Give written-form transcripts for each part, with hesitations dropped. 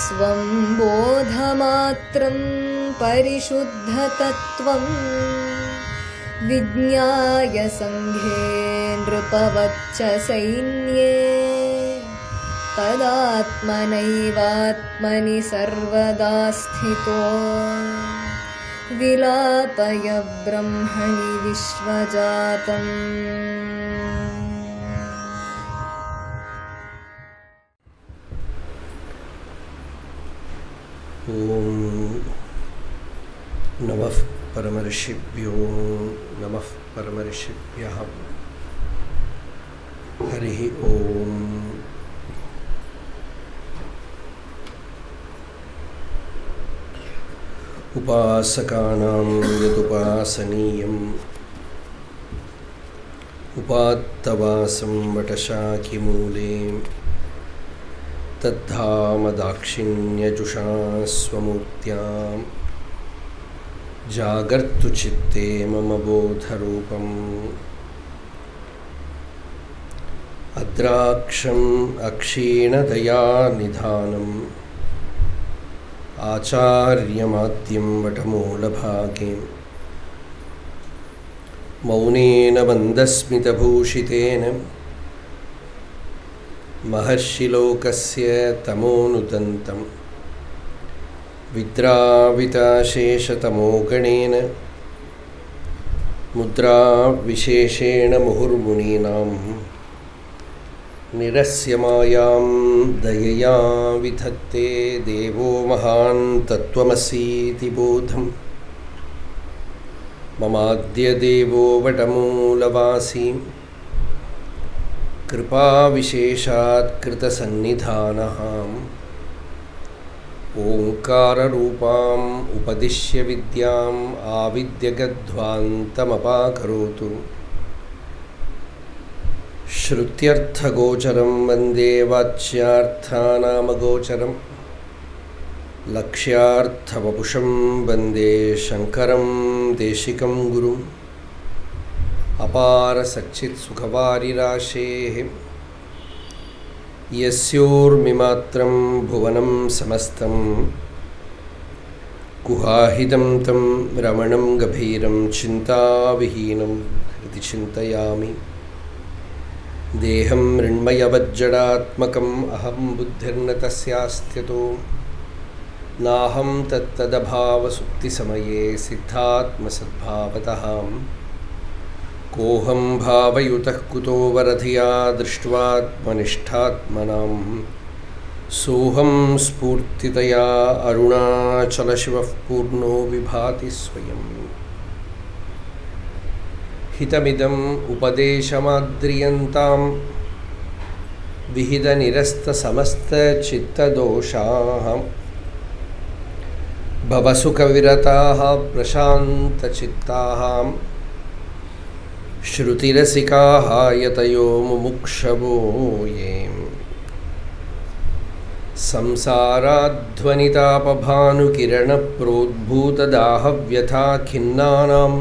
स्वं बोधमात्रं परिशुद्धतत्त्वं विज्ञाय सङ्घे नृपवच्च सैन्ये तदात्मनैवात्मनि सर्वदा स्थितो विलापय ब्रह्मणि विश्वजातम्। ओम नमः परमर्षिभ्यो नमः परमर्षिभ्यः। हरिः ओम। उपासकानां यदुपासनीयम् उपात्तवासं वटशाखिमूले तद्धाम दाक्षिण्यजुषा स्वमूर्त्यां जागर्तु चित्ते मम बोधरूपम्। अद्राक्षम् अक्षीणदयानिधानम् आचार्यमाद्यं वटमूलभागे मौनेन मन्दस्मितभूषितेन महर्षिलोकस्य तमोनुदन्तं विद्राविताशेषतमोगणेन मुद्राविशेषेण मुहुर्मुनीनां निरस्य मायां दयया विधत्ते देवो महान् तत्त्वमसीति बोधम्। ममाद्य देवो वटमूलवासी कृपाविशेषात् कृतसन्निधानः ओङ्काररूपाम् उपदिश्य विद्याम् आविद्यगध्वान्तमपाकरोतु। श्रुत्यर्थगोचरं वन्दे वाच्यार्थानामगोचरं लक्ष्यार्थवपुषं वन्दे शङ्करं देशिकं गुरुम्। अपार सच्चित्सुखवारिराशेः यस्योर्मिमात्रं भुवनं समस्तं गुहाहितं तं रमणं गभीरं चिन्ताविहीनं हृदि चिन्तयामि। देहं मृण्मयवज्जडात्मकम् अहं बुद्धिर्न तस्यास्त्यतो नाहं तत्तदभावसुप्तिसमये सिद्धात्मसद्भावतः कोऽहं भावयुतः कुतो वरधिया दृष्ट्वात्मनिष्ठात्मनां सोऽहं स्फूर्तितया अरुणाचलशिवः पूर्णो विभाति स्वयम्। हितमिदम् उपदेशमाद्रियन्तां विहितनिरस्तसमस्तचित्तदोषाः भवसुखविरताः प्रशान्तचित्ताः श्रुतिरसिकाः यतयो मुमुक्षवो ये। संसाराध्वनितापभानुकिरणप्रोद्भूतदाहव्यथा खिन्नानां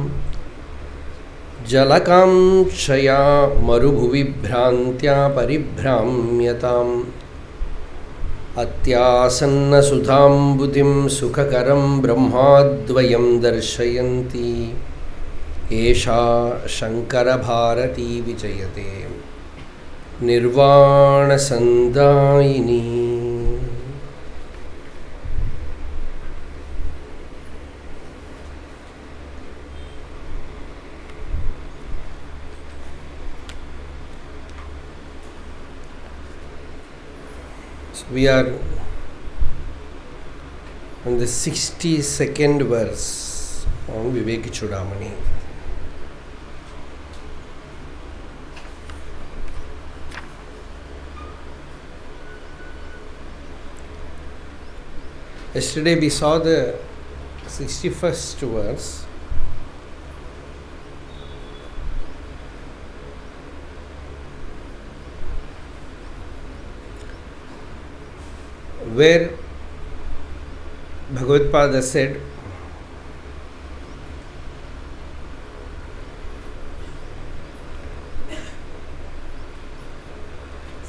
जलकांक्षया मरुभुवि भ्रान्त्या परिभ्राम्यताम्। अत्यासन्नसुधाम्बुधिं सुखकरं ब्रह्माद्वयं दर्शयन्ती एषा शङ्करभारती विजयते निर्वाणसन्दायिनी। We are on the 62nd verse on Vivekachudamani. Yesterday we saw the 61st verse. Where Bhagavad-pada said,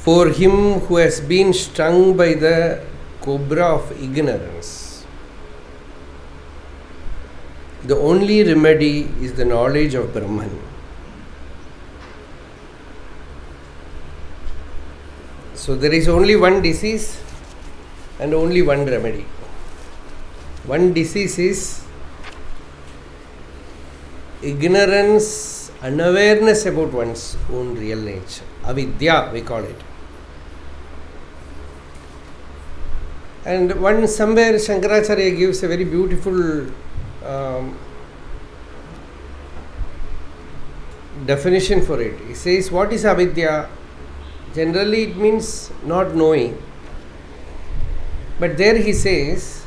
for him who has been stung by the cobra of ignorance. The only remedy is the knowledge of Brahman. So there is only one disease and only one remedy. One disease is ignorance, unawareness about one's own real nature. Avidya, we call it. And somewhere Shankaracharya gives a very beautiful definition for it. He says, what is avidya? Generally it means not knowing. But there he says,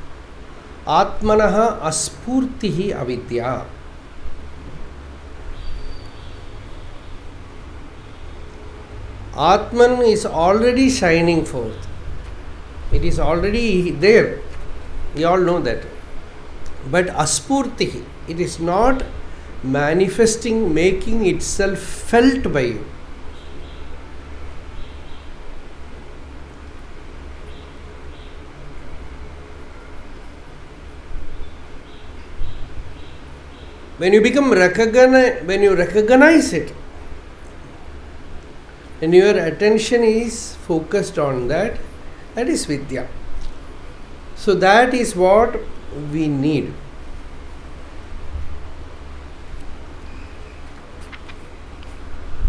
Atmanaha aspurtihi avidya. Atman is already shining forth. It is already there. We all know that. But aspurtihi, it is not manifesting, making itself felt by you. When you recognize it, and your attention is focused on that, that is vidya. So that is what we need.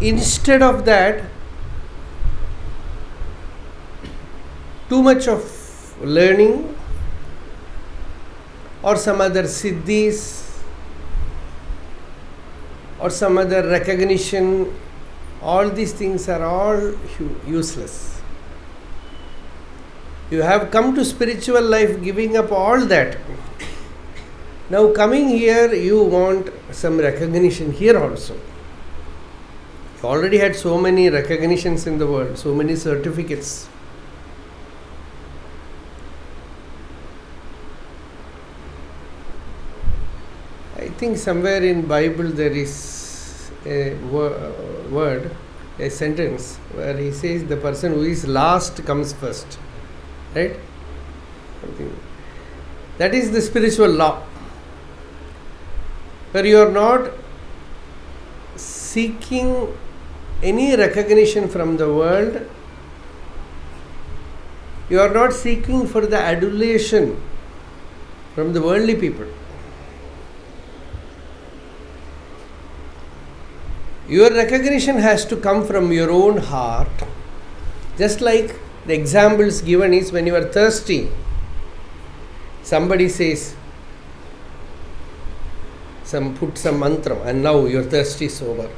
Instead of that, too much of learning or some other siddhis or some other recognition, all these things are all useless. You have come to spiritual life giving up all that. Now coming here, you want some recognition here also. You already had so many recognitions in the world, so many certificates. I think somewhere in Bible there is a word, a sentence where he says the person who is last comes first. Right? That is the spiritual law. Where you are not seeking any recognition from the world. You are not seeking for the adulation from the worldly people. Your recognition has to come from your own heart. Just like the examples given is when you are thirsty, somebody says, put some mantra and now your thirst is over.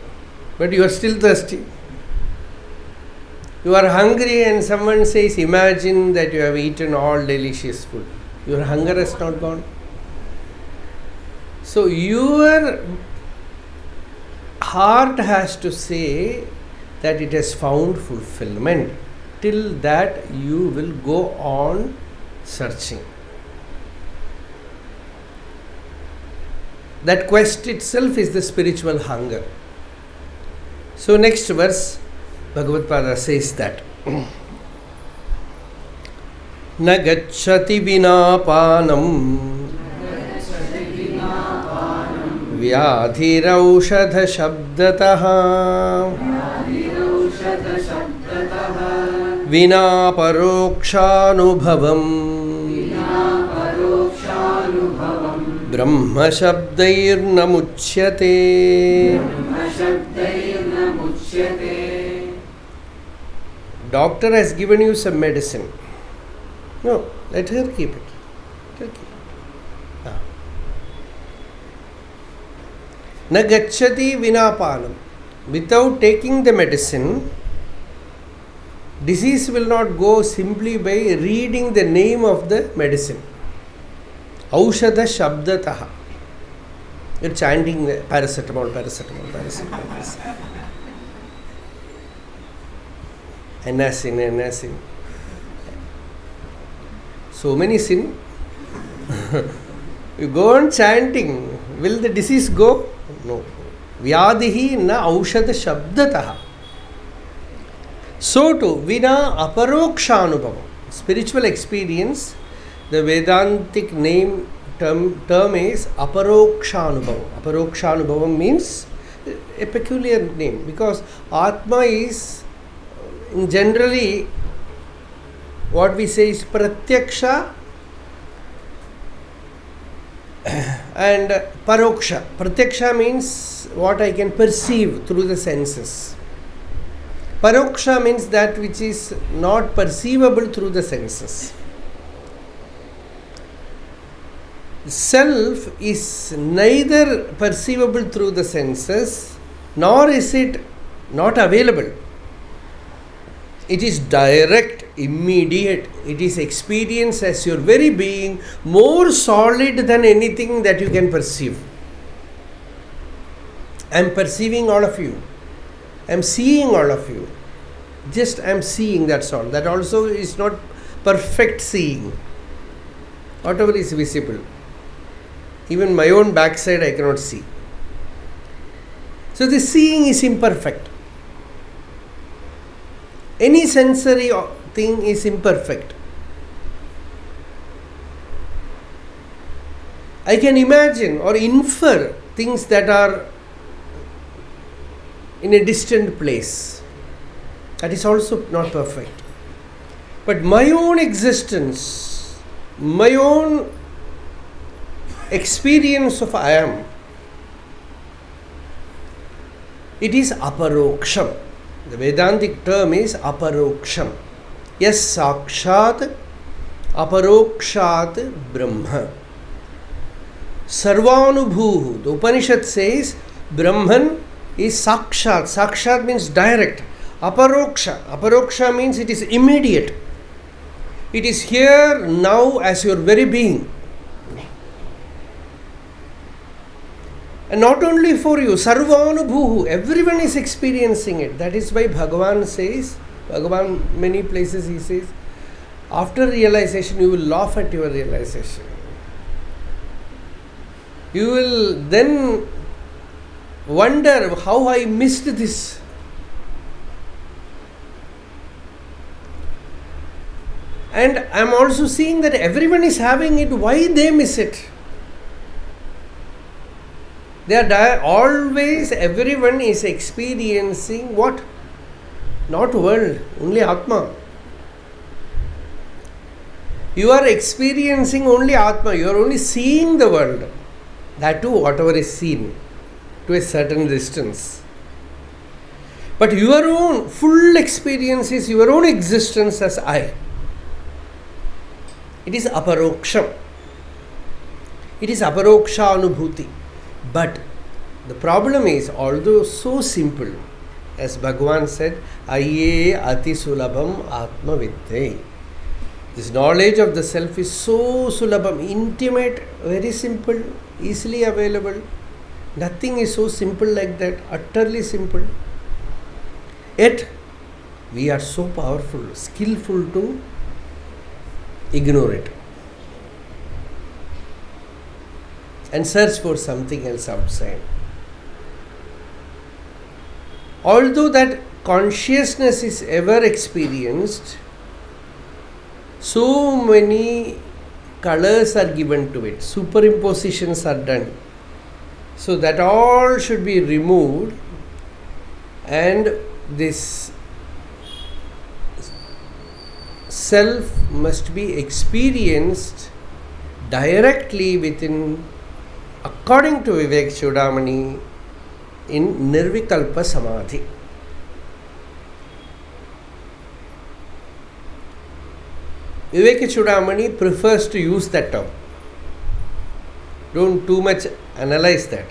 But you are still thirsty. You are hungry and someone says, imagine that you have eaten all delicious food. Your hunger has not gone. So your heart has to say that it has found fulfillment. Till that you will go on searching. That quest itself is the spiritual hunger. So next verse, Bhagavad Pada says that Na gacchati vinapanam vyadhirau षधशब्दतः विना परोक्षानुभवम् ब्रह्म शब्दैर्न मुच्यते. Doctor has given you some medicine. No, let her keep it. Na gacchati vinapanam. Without taking the medicine, disease will not go simply by reading the name of the medicine. Aushadha shabdataha. You're chanting paracetamol, paracetamol, paracetamol, paracetamol. Anacin, anacin. So many sin. You go on chanting. Will the disease go? No. Vyadihi na aushadha shabdataha. So too, vina aparokshanubhavam. spiritual experience, the Vedantic term is Aparokshanubhavam. Aparokshanubhavam means a peculiar name, because Atma is generally what we say is Pratyaksha and Paroksha. Pratyaksha means what I can perceive through the senses. Paroksha means that which is not perceivable through the senses. Self is neither perceivable through the senses, nor is it not available. It is direct, immediate. It is experienced as your very being, more solid than anything that you can perceive. I am perceiving all of you. I am seeing all of you. Just I am seeing, that's all. That also is not perfect seeing. Whatever is visible. Even my own backside I cannot see. So the seeing is imperfect. Any sensory thing is imperfect. I can imagine or infer things that are in a distant place. That is also not perfect. But my own existence, my own experience of I am, it is aparoksham. The Vedantic term is aparoksham. Yes, sakshat aparokshat brahma. Sarvanubhuhu. The Upanishad says Brahman is sakshat. Sakshat means direct. Aparoksha. Aparoksha means it is immediate. It is here now as your very being. And not only for you, sarvanubhuhu, everyone is experiencing it. That is why Bhagavan says, Bhagavan many places he says, after realization you will laugh at your realization. You will then wonder how I missed this. And I am also seeing that everyone is having it, why they miss it? They are always, everyone is experiencing what? Not world, only Atma. You are experiencing only Atma, you are only seeing the world. That too, whatever is seen, to a certain distance. But your own full experience is your own existence as I. It is aparoksham. It is aparoksha anubhuti. But the problem is, although so simple, as Bhagavan said, Aye ati sulabham atma vidyai. This knowledge of the self is so sulabham, intimate, very simple, easily available. Nothing is so simple like that, utterly simple. Yet, we are so powerful, skillful to ignore it and search for something else outside. Although that consciousness is ever experienced, so many colors are given to it, superimpositions are done. So that all should be removed, and this self must be experienced directly within, according to Vivekachudamani, in Nirvikalpa Samadhi. Vivekachudamani prefers to use that term. Don't too much analyze that.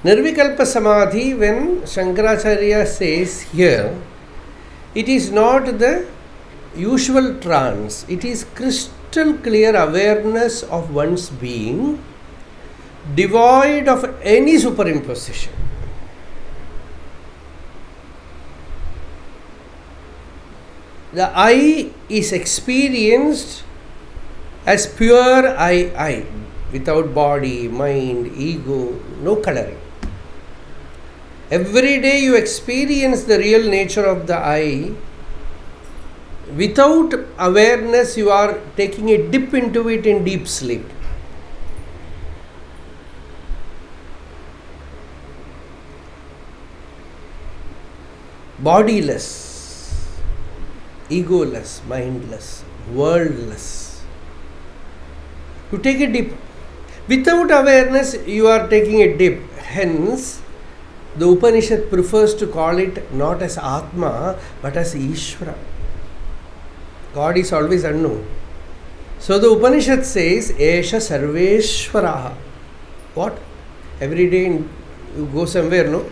Nirvikalpa Samadhi, when Shankaracharya says here, it is not the usual trance, it is crystal clear awareness of one's being, devoid of any superimposition. The I is experienced as pure I, without body, mind, ego, no coloring. Every day you experience the real nature of the I without awareness, you are taking a dip into it in deep sleep. Bodiless, egoless, mindless, worldless. You take a dip. Without awareness, you are taking a dip. Hence, the Upanishad prefers to call it not as Atma, but as Ishvara. God is always unknown. So the Upanishad says, Esha Sarveshvaraha. What? Every day you go somewhere, no?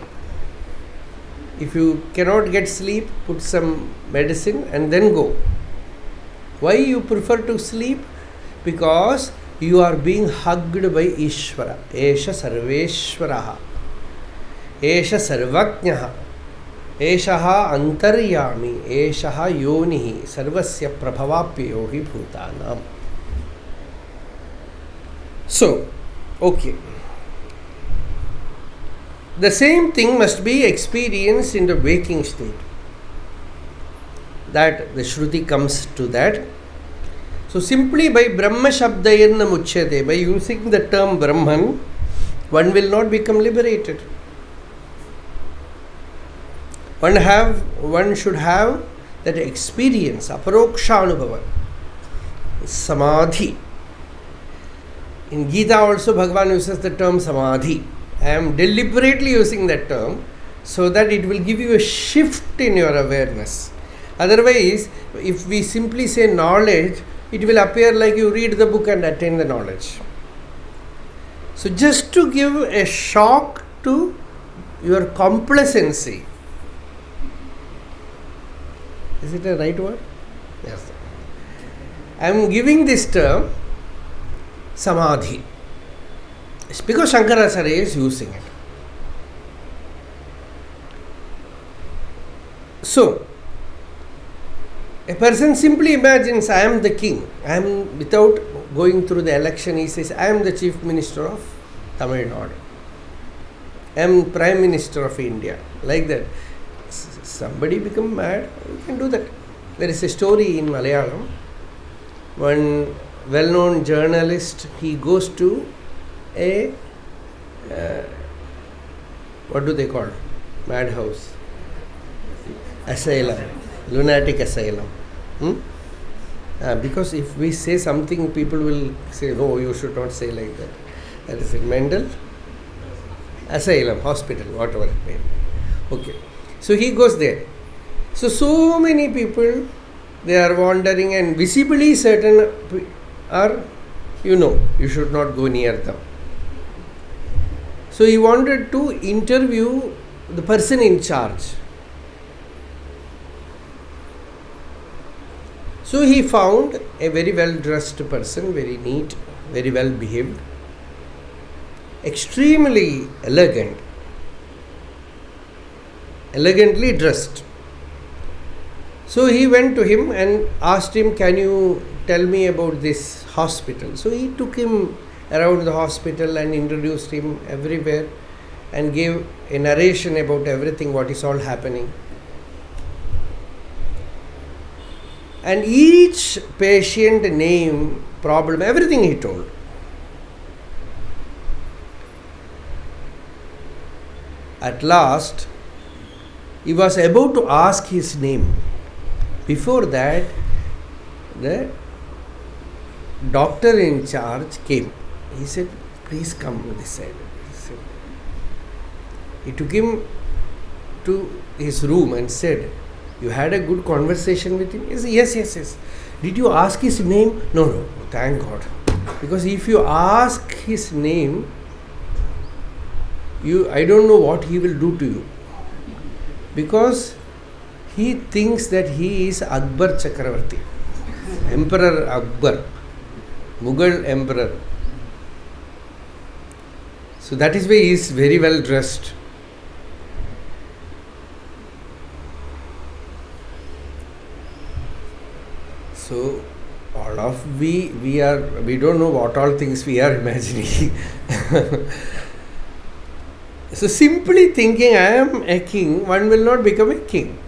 If you cannot get sleep, put some medicine and then go. Why you prefer to sleep? Because you are being hugged by Ishvara. Esha Sarveshvaraha. Esha Sarvajnaha. Eshaha Antaryami. Eshaha Yonihi. Sarvasya Prabhavapyohi Bhutanam. So, okay. The same thing must be experienced in the waking state. That the Shruti comes to that. So simply by Brahma Shabdayana Muchyate, by using the term Brahman, one will not become liberated. One should have that experience, aparokshanubhava, samadhi. In Gita also Bhagavan uses the term samadhi. I am deliberately using that term so that it will give you a shift in your awareness. Otherwise, if we simply say knowledge, it will appear like you read the book and attain the knowledge. So just to give a shock to your complacency. Is it a right word? Yes. I am giving this term samadhi. It's because Shankaracharya is using it. So, a person simply imagines, I am the king. I am, without going through the election, he says, I am the chief minister of Tamil Nadu. I am prime minister of India. Like that. Somebody become mad, you can do that. There is a story in Malayalam. One well-known journalist, he goes to a what do they call? Madhouse. Asylum. Lunatic asylum. Because if we say something, people will say, no, you should not say like that. That is it. Mental asylum, hospital, whatever it may be. Okay. So he goes there. So many people, they are wandering, and visibly certain are, you should not go near them. So he wanted to interview the person in charge. So he found a very well dressed person, very neat, very well behaved, extremely elegant, elegantly dressed. So he went to him and asked him, can you tell me about this hospital? So he took him around the hospital and introduced him everywhere and gave a narration about everything, what is all happening. And each patient name, problem, everything he told. At last, he was about to ask his name. Before that, the doctor in charge came. He said, please come this side. He took him to his room and said, you had a good conversation with him? He said, yes. Did you ask his name? No, thank God. Because if you ask his name, I don't know what he will do to you. Because he thinks that he is Akbar Chakravarti, Emperor Akbar, Mughal Emperor. So that is why he is very well dressed. So all of we don't know what all things we are imagining. So simply thinking I am a king, one will not become a king.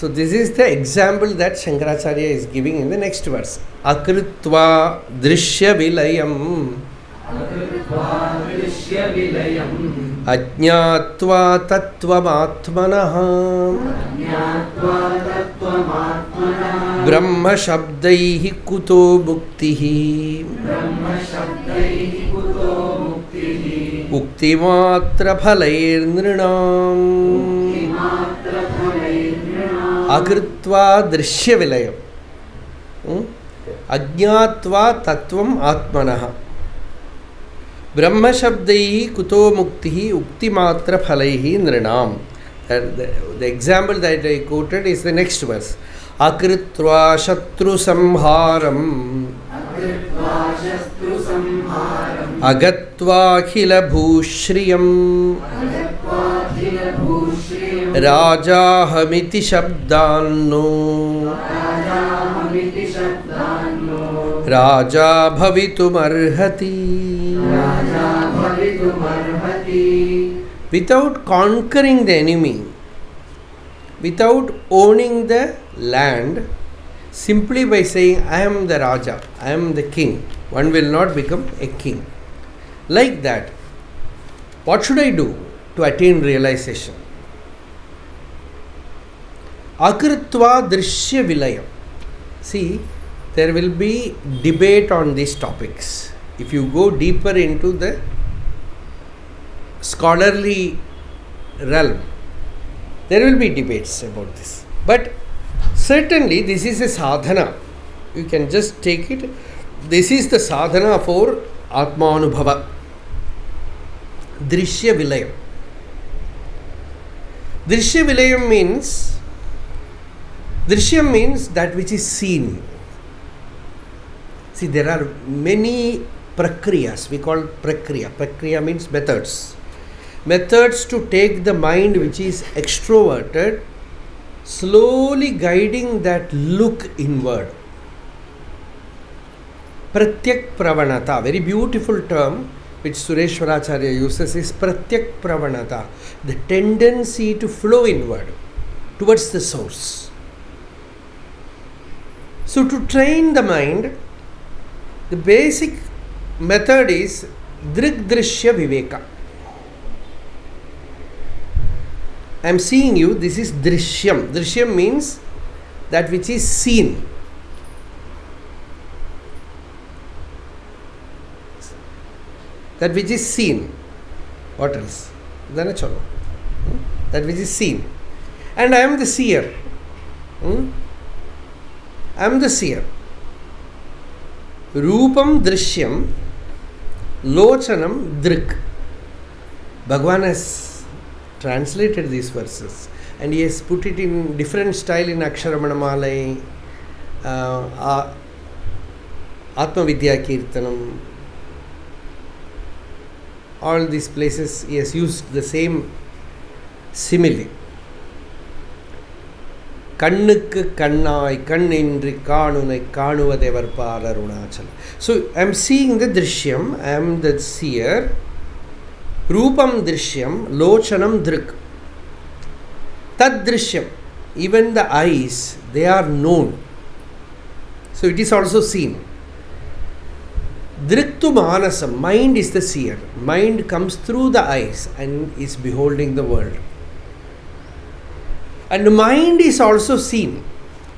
So this is the example that Shankaracharya is giving in the next verse. Akritva drishya vilayam ajñātvā tattvamatmanah brahma shabdaihi kuto muktihi uktimatra phalair nrinam akritva drishya vilayam ajñātvā tattvam atmanah brahma shabdaihi kuto muktihi uktimatra phalaihi nrinam. The example that I quoted is the next verse. Akritva shatru samharam agatva khila bhushriyam raja hamiti shabdanno raja bhavitum arhati. Without conquering the enemy, without owning the land, simply by saying, I am the Raja, I am the king, one will not become a king. Like that, what should I do to attain realization? Akritva drishya vilayam. See, there will be debate on these topics. If you go deeper into the scholarly realm, there will be debates about this. But certainly this is a sadhana. You can just take it. This is the sadhana for Atmanubhava. Drishya Vilayam. Drishya Vilayam means, Drishyam means that which is seen. See, there are many prakriyas. We call prakriya. Prakriya means methods. Methods to take the mind which is extroverted, slowly guiding that look inward. Pratyak pravanata, very beautiful term which Sureshwaracharya uses is pratyak pravanata, the tendency to flow inward towards the source. So to train the mind, the basic method is drigdrishya viveka. I am seeing you, this is drishyam. Drishyam means that which is seen. That which is seen. What else? That which is seen. And I am the seer. I am the seer. Rupam drishyam, lochanam drik. Bhagavan has translated these verses and he has put it in different style in Aksharamanammalai, Atmavidya Kirtanam. All these places he has used the same simile. Kannukku kannai kannindri kaanunai kaanuvadevar Arunachala. So I am seeing the drishyam, I am the seer. Rupam drishyam, lochanam drik. Tad drishyam, even the eyes, they are known. So it is also seen. Driktu manasam, mind is the seer. Mind comes through the eyes and is beholding the world. And mind is also seen.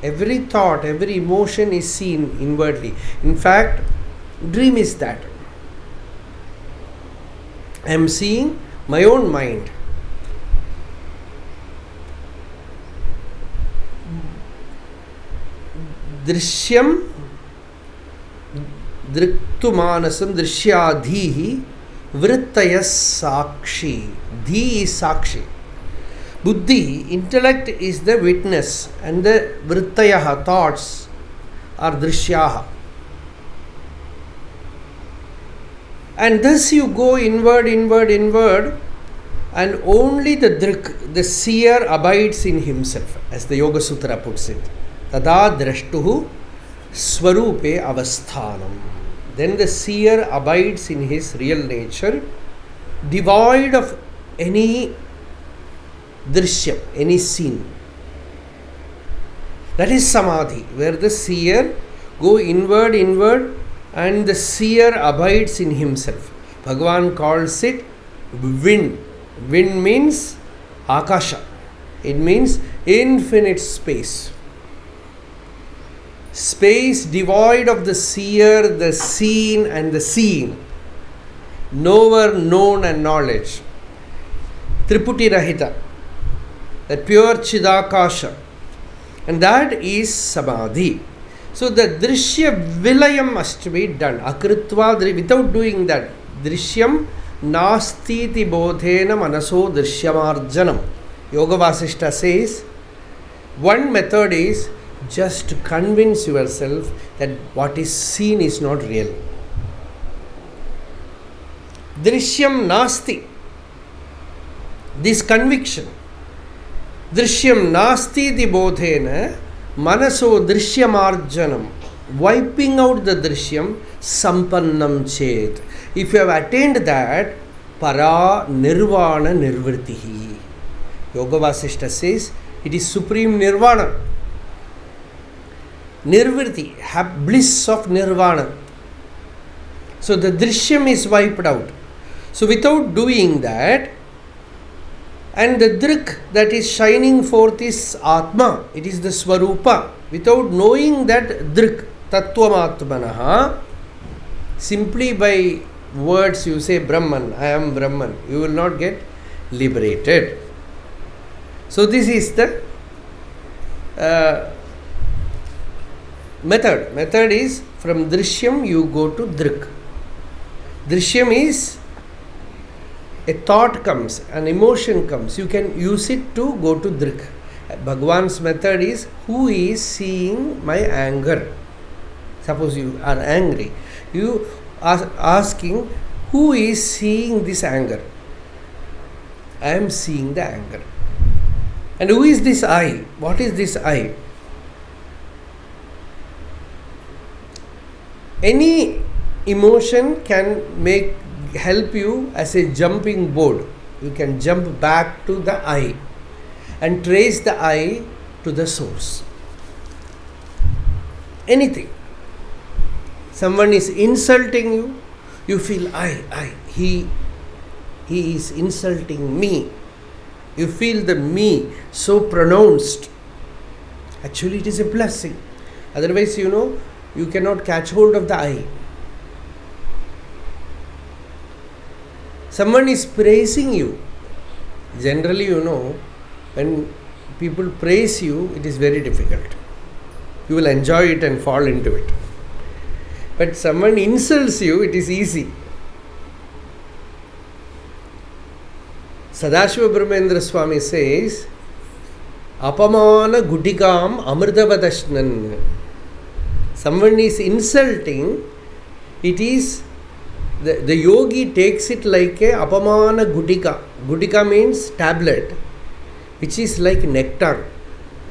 Every thought, every emotion is seen inwardly. In fact, dream is that. I am seeing my own mind. Drishyam, driktu manasam, drishyadhihi, vrittayas sakshi. Dhi is sakshi. Buddhi, intellect is the witness, and the vrittayaha, thoughts, are drishyaha. And thus you go inward, and only the drik, the seer, abides in himself, as the Yoga Sutra puts it. Tada drashtuhu swarupe avasthanam. Then the seer abides in his real nature, devoid of any drishyam, any scene. That is samadhi, where the seer go inward, and the seer abides in himself. Bhagavan calls it wind. Wind means akasha. It means infinite space. Space devoid of the seer, the seen and the seeing. Knower, known and knowledge. Triputi Rahita. That pure Chidakasha. And that is samadhi. So the drishya vilayam must be done. Akritva, without doing that, drishyam nastiti bodhena manaso drishyamarjanam. Yoga Vasishta says, one method is just to convince yourself that what is seen is not real. Drishyam nasti. This conviction. Drishyam nasti di bodhena manaso drishyamarjanam. Wiping out the drishyam sampannam chet. If you have attained that, para nirvana nirvrtihi. Yoga Vasishta says it is supreme nirvana. Nirvrti, bliss of nirvana. So the drishyam is wiped out. So without doing that, and the drik that is shining forth is Atma, it is the Swarupa. Without knowing that drik, Tattvamatmanaha, simply by words you say Brahman, I am Brahman, you will not get liberated. So this is the method. Method is from Drishyam you go to Drik. Drishyam is a thought comes, an emotion comes, you can use it to go to Drik. Bhagavan's method is, who is seeing my anger? Suppose you are angry, you are asking, who is seeing this anger? I am seeing the anger. And who is this I? What is this I? Any emotion can help you as a jumping board. You can jump back to the I and trace the I to the source. Anything. Someone is insulting you, you feel he is insulting me. You feel the me so pronounced. Actually it is a blessing. Otherwise, you cannot catch hold of the I. Someone is praising you. Generally, when people praise you, it is very difficult. You will enjoy it and fall into it. But someone insults you, it is easy. Sadashiva Brahmendra Swami says, Apamana Gudikam Amritavadashnan. Someone is insulting, it is the yogi takes it like a apamana gudika. Gudika means tablet, which is like nectar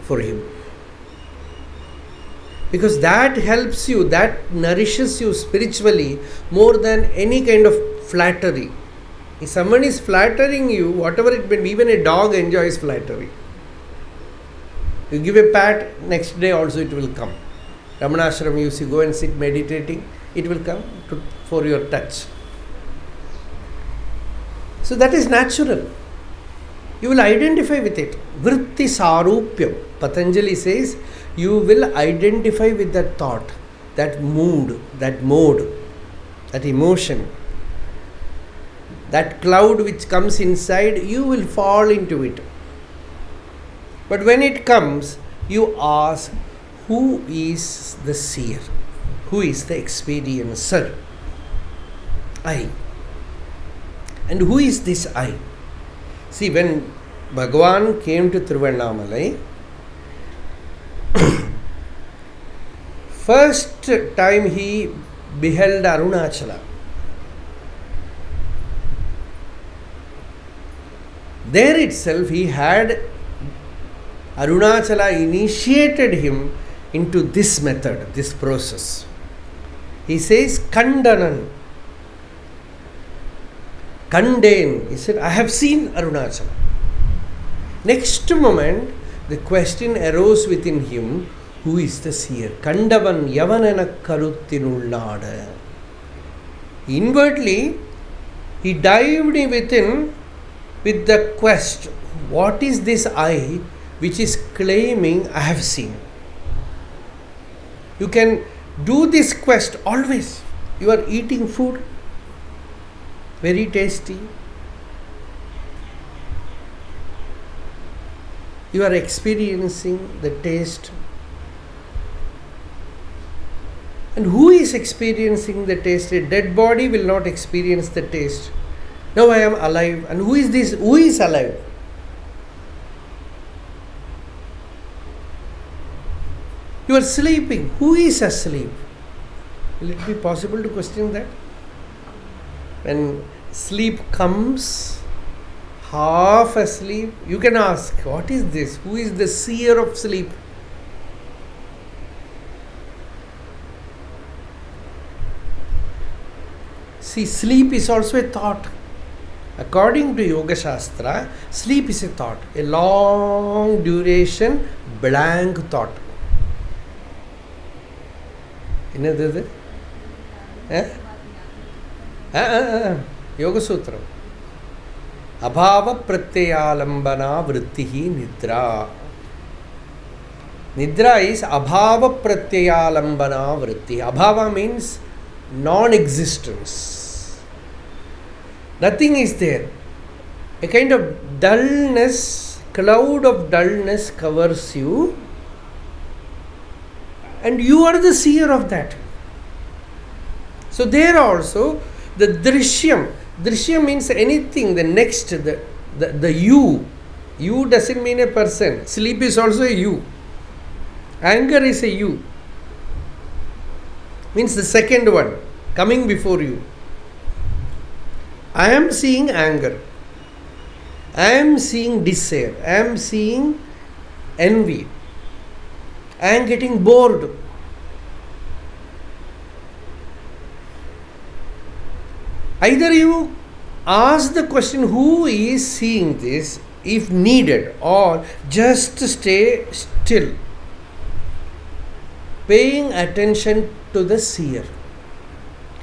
for him. Because that helps you, that nourishes you spiritually more than any kind of flattery. If someone is flattering you, whatever it may be, even a dog enjoys flattery. You give a pat, next day also it will come. Ramanacharanatirtha, you see, go and sit meditating, it will come for your touch. So that is natural. You will identify with it. Vritti sarupyam. Patanjali says, you will identify with that thought, that mood, that mode, that emotion. That cloud which comes inside, you will fall into it. But when it comes, you ask, who is the seer? Who is the experiencer? I. And who is this I? See, when Bhagavan came to Tiruvannamalai, first time he beheld Arunachala. There itself he had Arunachala initiated him into this method, this process. He says, Kandanan. Kandane. He said, I have seen Arunachala. Next moment, the question arose within him, who is the seer? Kandavan yavanana karuttinullada. Inwardly, he dived within with the quest, what is this I which is claiming I have seen? You can do this quest always. You are eating food, very tasty. You are experiencing the taste. And who is experiencing the taste? A dead body will not experience the taste. Now I am alive. And who is this? Who is alive? You are sleeping. Who is asleep? Will it be possible to question that? When sleep comes, half asleep, you can ask, what is this? Who is the seer of sleep? See, sleep is also a thought. According to Yoga Shastra, sleep is a thought, a long duration, blank thought. Yoga Sutra. Abhava pratyayalambana vrittihi nidra. Nidra is abhava pratyayalambana vritti. Abhava means non-existence. Nothing is there. A kind of dullness, cloud of dullness covers you, and you are the seer of that. So there also the drishyam. Drishyam means anything, the next, the you. You doesn't mean a person. Sleep is also a you. Anger is a you. Means the second one coming before you. I am seeing anger. I am seeing desire. I am seeing envy. I am getting bored. Either you ask the question, who is seeing this, if needed, or just stay still, paying attention to the seer.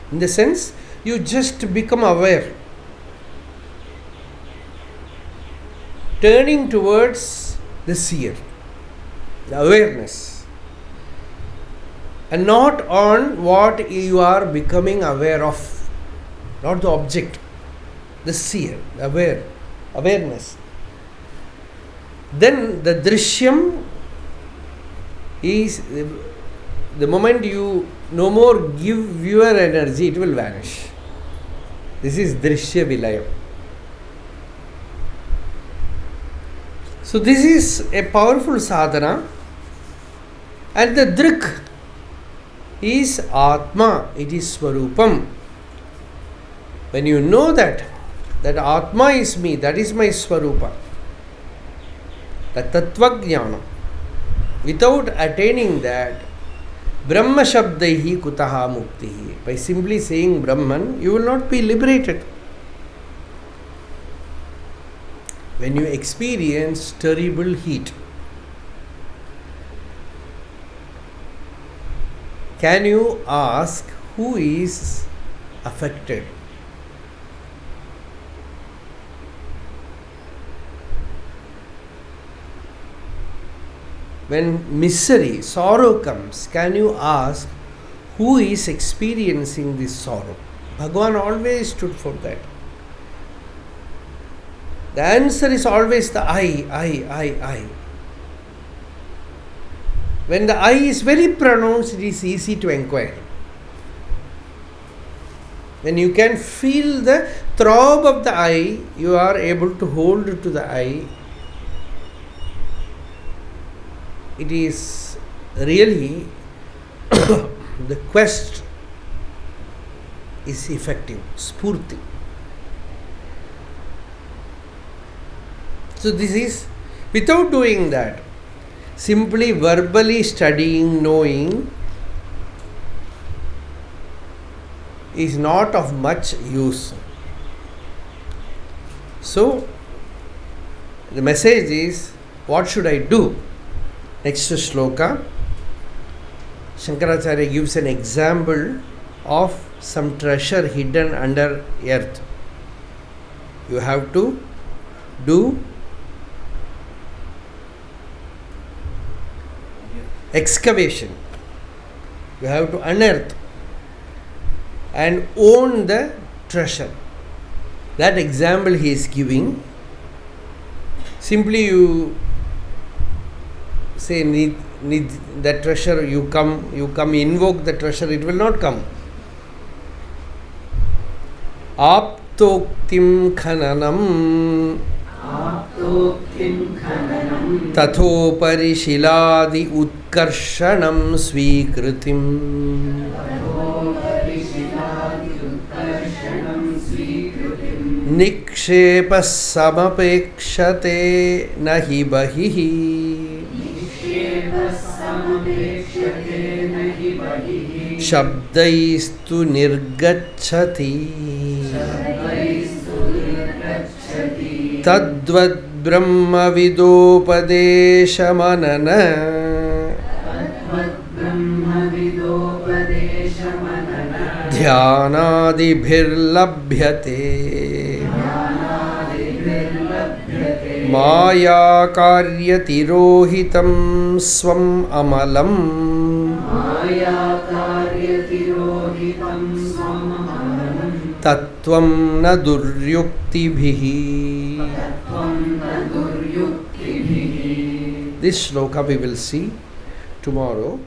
In the sense, you just become aware, turning towards the seer, the awareness, and not on what you are becoming aware of. Not the object, the seer, awareness. Then the drishyam is the moment you no more give your energy, it will vanish. This is drishya vilayam. So this is a powerful sadhana, and the drik is atma, it is swarupam. When you know that Atma is me, that is my Swarupa, the Tattva Jnana, without attaining that, Brahma Shabdaihi Kutaha Muktihi, by simply saying Brahman, you will not be liberated. When you experience terrible heat, can you ask who is affected? When misery, sorrow comes, can you ask who is experiencing this sorrow? Bhagavan always stood for that. The answer is always the I. When the I is very pronounced, it is easy to inquire. When you can feel the throb of the I, you are able to hold to the I. It is really the quest is effective, spurti. So this is, without doing that, simply verbally studying, knowing is not of much use. So the message is, What should I do? Next shloka, Shankaracharya gives an example of some treasure hidden under earth. You have to do excavation. You have to unearth and own the treasure. That example he is giving. Simply you say need that treasure, you come invoke the treasure, it will not come. Aptoktim khananam tathopari shiladi utkarshanam svikritim nikshepas samapekshate nahi bahihi shabdaistu nirgacchati tadvad brahma vidopadesha manana dhyanadibhirlabhyate maya karyatirohitam swam amalam tattvam na duryuktibhihi. This shloka we will see tomorrow.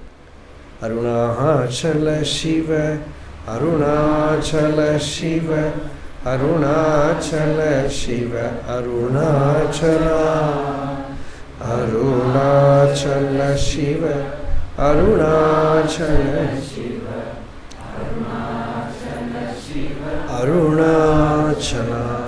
Arunachala Shiva, Arunachala Shiva, Arunachala Shiva, Arunachala, Arunachala Shiva, Arunachala Shiva, Arunachala.